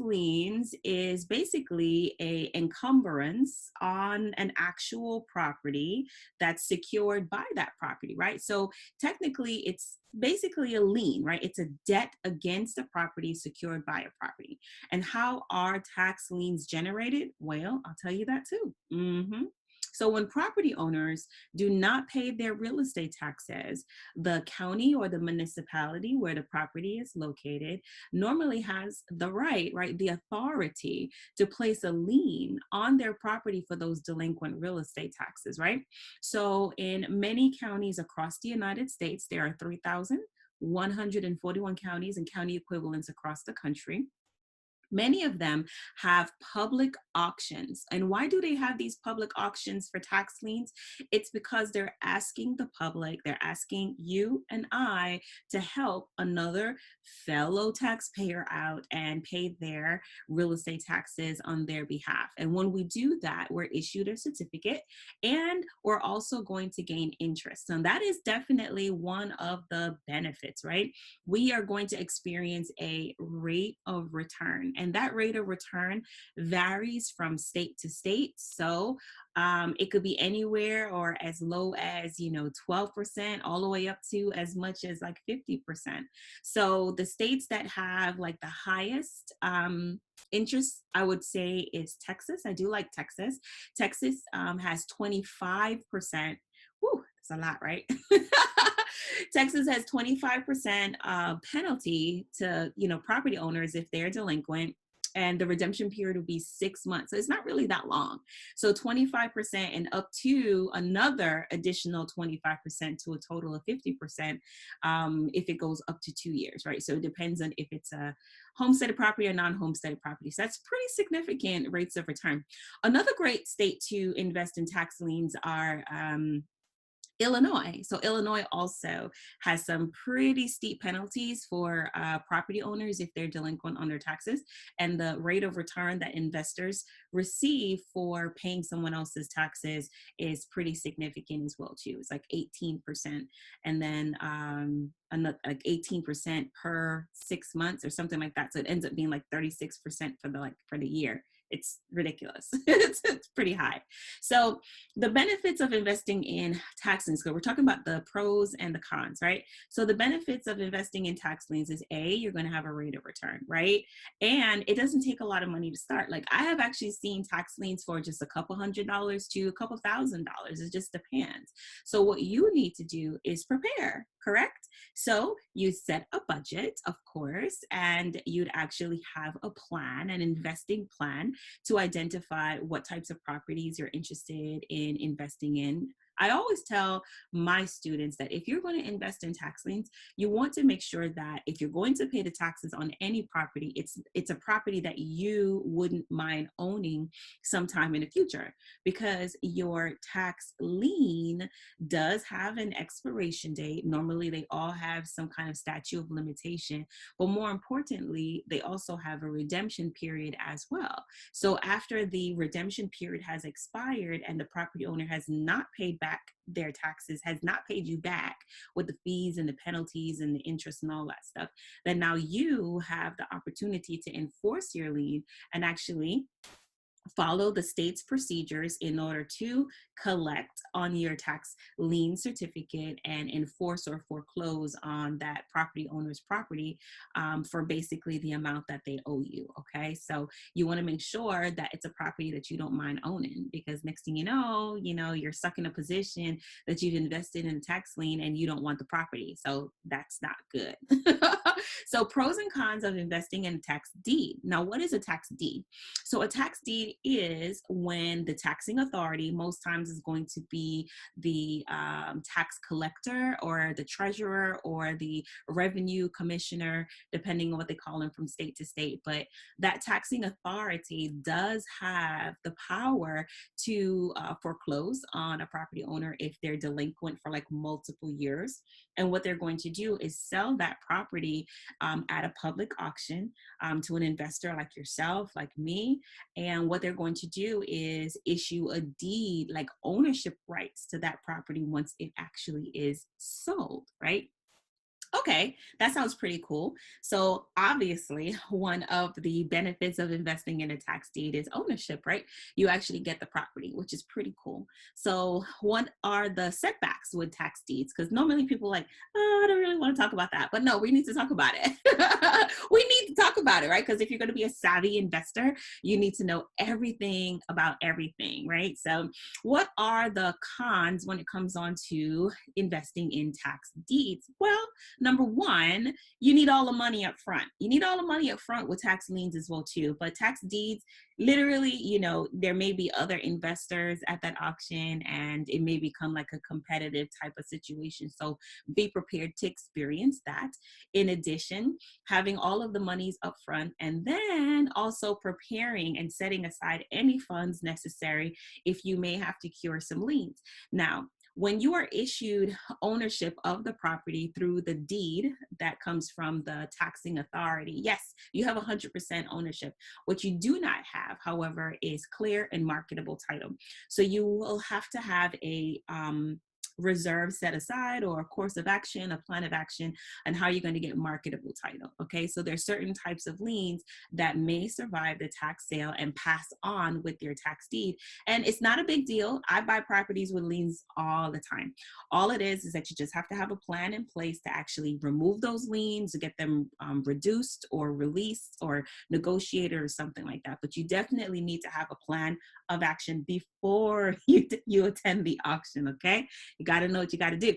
liens is basically a encumbrance on an actual property that's secured by that property, right? So technically it's basically a lien, right? It's a debt against a property secured by a property. And how are tax liens generated? Well, I'll tell you that too. So when property owners do not pay their real estate taxes, the county or the municipality where the property is located normally has the right, the authority to place a lien on their property for those delinquent real estate taxes, right? So in many counties across the United States, there are 3,141 counties and county equivalents across the country. Many of them have public auctions. And why do they have these public auctions for tax liens? It's because they're asking the public, they're asking you and I to help another fellow taxpayer out and pay their real estate taxes on their behalf. And when we do that, we're issued a certificate and we're also going to gain interest. And that is definitely one of the benefits, right? We are going to experience a rate of return. And that rate of return varies from state to state. So it could be anywhere or as low as, 12% all the way up to as much as like 50%. So the states that have like the highest interest, I would say, is Texas. I do like Texas. Texas has 25%. Whew, that's a lot, right? Texas has 25% penalty to, property owners if they're delinquent. And the redemption period would be 6 months. So it's not really that long. So 25% and up to another additional 25% to a total of 50% if it goes up to 2 years, right? So it depends on if it's a homesteaded property or non-homesteaded property. So that's pretty significant rates of return. Another great state to invest in tax liens are Illinois. So Illinois also has some pretty steep penalties for property owners if they're delinquent on their taxes. And the rate of return that investors receive for paying someone else's taxes is pretty significant as well too. It's like 18%. And then another like 18% per 6 months or something like that. So it ends up being like 36% for the year. It's ridiculous. It's pretty high. So the benefits of investing in tax liens, so we're talking about the pros and the cons, right? So the benefits of investing in tax liens is you're going to have a rate of return, right? And it doesn't take a lot of money to start. Like I have actually seen tax liens for just a couple $100s to a couple $1,000. It just depends. So what you need to do is prepare, correct? So you set a budget, of course, and you'd actually have a plan, an investing plan to identify what types of properties you're interested in investing in. I always tell my students that if you're going to invest in tax liens, you want to make sure that if you're going to pay the taxes on any property, it's a property that you wouldn't mind owning sometime in the future, because your tax lien does have an expiration date. Normally, they all have some kind of statute of limitation, but more importantly, they also have a redemption period as well. So after the redemption period has expired and the property owner has not paid back their taxes, has not paid you back with the fees and the penalties and the interest and all that stuff, then now you have the opportunity to enforce your lien and actually follow the state's procedures in order to collect on your tax lien certificate and enforce or foreclose on that property owner's property for basically the amount that they owe you. Okay, so you want to make sure that it's a property that you don't mind owning, because next thing you know, you're stuck in a position that you've invested in a tax lien and you don't want the property. So that's not good. So pros and cons of investing in a tax deed. Now, what is a tax deed? So a tax deed is when the taxing authority, most times is going to be the tax collector or the treasurer or the revenue commissioner, depending on what they call them from state to state. But that taxing authority does have the power to foreclose on a property owner if they're delinquent for like multiple years. And what they're going to do is sell that property at a public auction to an investor like yourself, like me. And what they're going to do is issue a deed, like ownership rights to that property once it actually is sold, right? Okay, that sounds pretty cool. So obviously, one of the benefits of investing in a tax deed is ownership, right? You actually get the property, which is pretty cool. So what are the setbacks with tax deeds? Because normally people are like, oh, I don't really want to talk about that. But no, we need to talk about it. We need to talk about it, right? Because if you're going to be a savvy investor, you need to know everything about everything, right? So what are the cons when it comes on to investing in tax deeds? Well, number one, you need all the money up front. You need all the money up front with tax liens as well too. But tax deeds, literally, there may be other investors at that auction and it may become like a competitive type of situation. So be prepared to experience that. In addition, having all of the monies up front and then also preparing and setting aside any funds necessary if you may have to cure some liens. Now, when you are issued ownership of the property through the deed that comes from the taxing authority, yes, you have 100% ownership. What you do not have, however, is clear and marketable title. So you will have to have a reserve set aside or a course of action, a plan of action, and how you're going to get marketable title. Okay, so there's certain types of liens that may survive the tax sale and pass on with your tax deed. And it's not a big deal. I buy properties with liens all the time. All it is that you just have to have a plan in place to actually remove those liens, to get them reduced or released or negotiated or something like that. But you definitely need to have a plan of action before you attend the auction. Okay, you got to know what you got to do.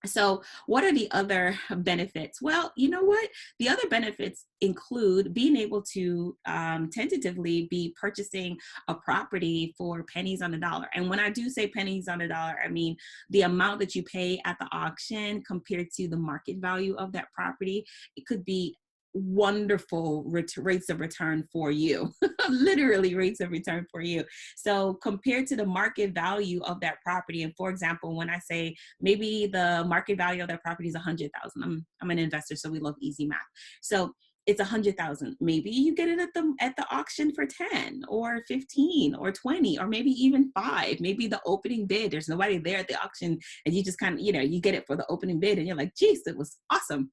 So what are the other benefits? Well, you know what? The other benefits include being able to tentatively be purchasing a property for pennies on the dollar. And when I do say pennies on the dollar, I mean the amount that you pay at the auction compared to the market value of that property. It could be wonderful rates of return for you. Literally rates of return for you. So compared to the market value of that property, and for example, when I say maybe the market value of that property is 100,000. I'm an investor, so we love easy math. So it's 100,000. Maybe you get it at the auction for 10 or 15 or 20 or maybe even 5. Maybe the opening bid, there's nobody there at the auction and you just kind of, you get it for the opening bid and you're like, geez, it was awesome.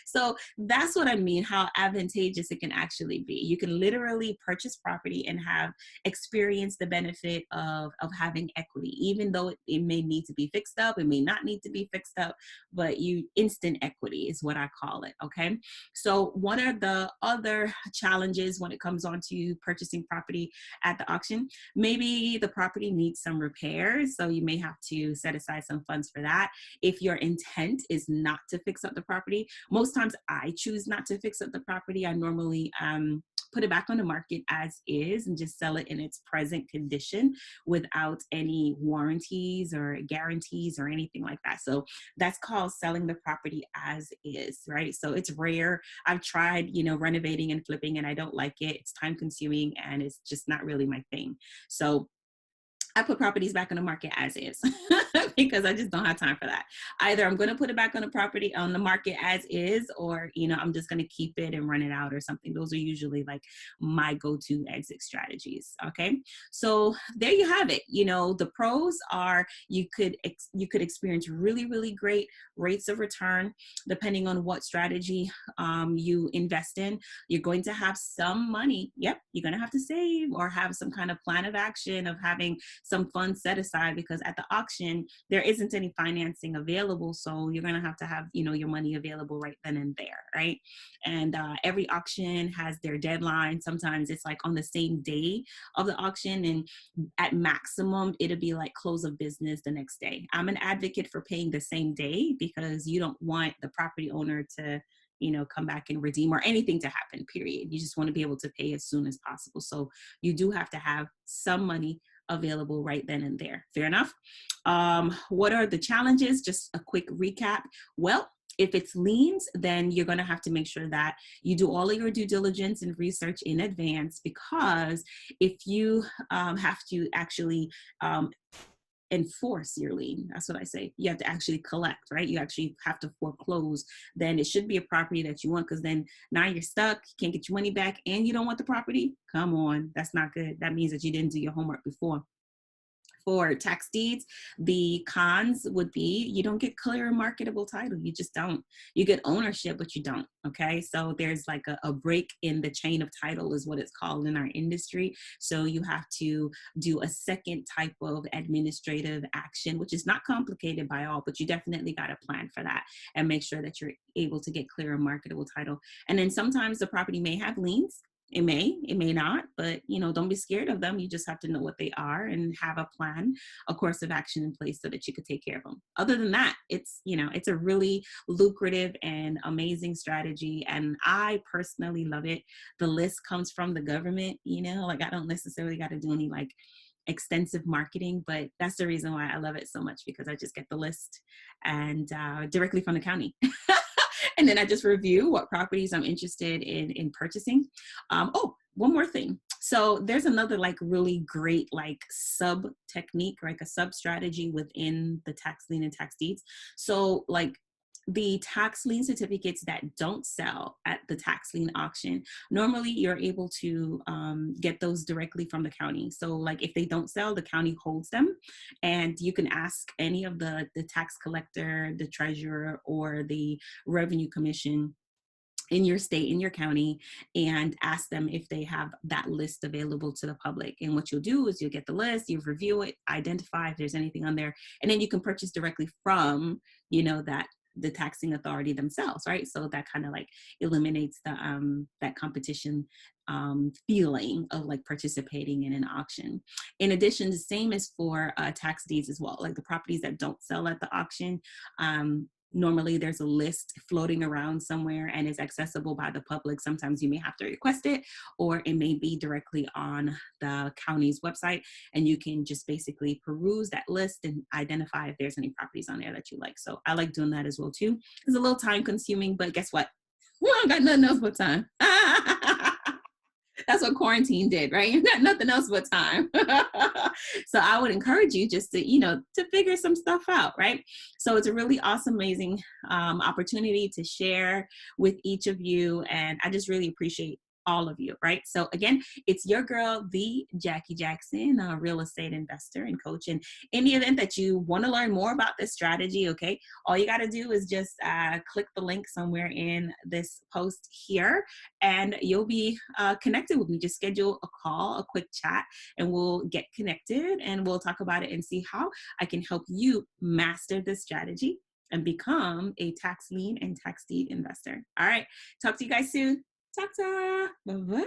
So that's what I mean, how advantageous it can actually be. You can literally purchase property and have experienced the benefit of having equity, even though it may need to be fixed up, it may not need to be fixed up, but instant equity is what I call it. Okay. So what are the other challenges when it comes on to purchasing property at the auction? Maybe the property needs some repairs, so you may have to set aside some funds for that. If your intent is not to fix up the property, most times I choose not to fix up the property. I normally put it back on the market as is and just sell it in its present condition without any warranties or guarantees or anything like that. So that's called selling the property as is, right? So it's rare. I've tried, renovating and flipping and I don't like it. It's time consuming and it's just not really my thing. So I put properties back on the market as is because I just don't have time for that. Either I'm going to put it back on the market as is, or, I'm just going to keep it and run it out or something. Those are usually like my go-to exit strategies. Okay. So there you have it. The pros are you could experience really, really great rates of return depending on what strategy you invest in. You're going to have some money. Yep. You're going to have to save or have some kind of plan of action of having some funds set aside, because at the auction there isn't any financing available, so you're going to have your money available right then and there, right? And every auction has their deadline. Sometimes it's like on the same day of the auction, and at maximum it'll be like close of business the next day. I'm an advocate for paying the same day because you don't want the property owner to come back and redeem or anything to happen, period. You just want to be able to pay as soon as possible. So you do have to have some money available right then and there. Fair enough. What are the challenges? Just a quick recap. Well, if it's liens, then you're going to have to make sure that you do all of your due diligence and research in advance, because if you have to actually enforce your lien, that's what I say. You have to actually collect, right? You actually have to foreclose. Then it should be a property that you want, because then now you're stuck, you can't get your money back, and you don't want the property. Come on, that's not good. That means that you didn't do your homework before. For tax deeds, the cons would be you don't get clear and marketable title. You just don't. You get ownership, but you don't. Okay. So there's like a break in the chain of title, is what it's called in our industry. So you have to do a second type of administrative action, which is not complicated by all, but you definitely got to plan for that and make sure that you're able to get clear and marketable title. And then sometimes the property may have liens. It may not, but don't be scared of them. You just have to know what they are and have a plan, a course of action in place so that you could take care of them. Other than that, it's a really lucrative and amazing strategy. And I personally love it. The list comes from the government, like I don't necessarily got to do any like extensive marketing, but that's the reason why I love it so much, because I just get the list and directly from the county. And then I just review what properties I'm interested in purchasing. One more thing. So there's another like really great like sub technique, like a sub strategy within the tax lien and tax deeds. So like the tax lien certificates that don't sell at the tax lien auction, normally you're able to get those directly from the county. So like if they don't sell, the county holds them, and you can ask any of the tax collector, the treasurer, or the revenue commission in your state, in your county, and ask them if they have that list available to the public. And what you'll do is you'll get the list, you review it, identify if there's anything on there, and then you can purchase directly from, that the taxing authority themselves, right? So that kind of like eliminates the that competition feeling of like participating in an auction. In addition, the same is for tax deeds as well, like the properties that don't sell at the auction. Normally there's a list floating around somewhere and is accessible by the public. Sometimes you may have to request it, or it may be directly on the county's website, and you can just basically peruse that list and identify if there's any properties on there that you like. So I like doing that as well too. It's a little time consuming, but guess what? We don't got nothing else but time. That's what quarantine did, right? You got nothing else but time. So I would encourage you just to figure some stuff out, right? So it's a really awesome, amazing opportunity to share with each of you. And I just really appreciate all of you, right? So again, it's your girl, the Jackie Jackson, a real estate investor and coach. And in the event that you want to learn more about this strategy, okay, all you got to do is just click the link somewhere in this post here, and you'll be connected with me. Just schedule a call, a quick chat, and we'll get connected and we'll talk about it and see how I can help you master this strategy and become a tax lien and tax deed investor. All right. Talk to you guys soon. Ta-ta. Bye-bye.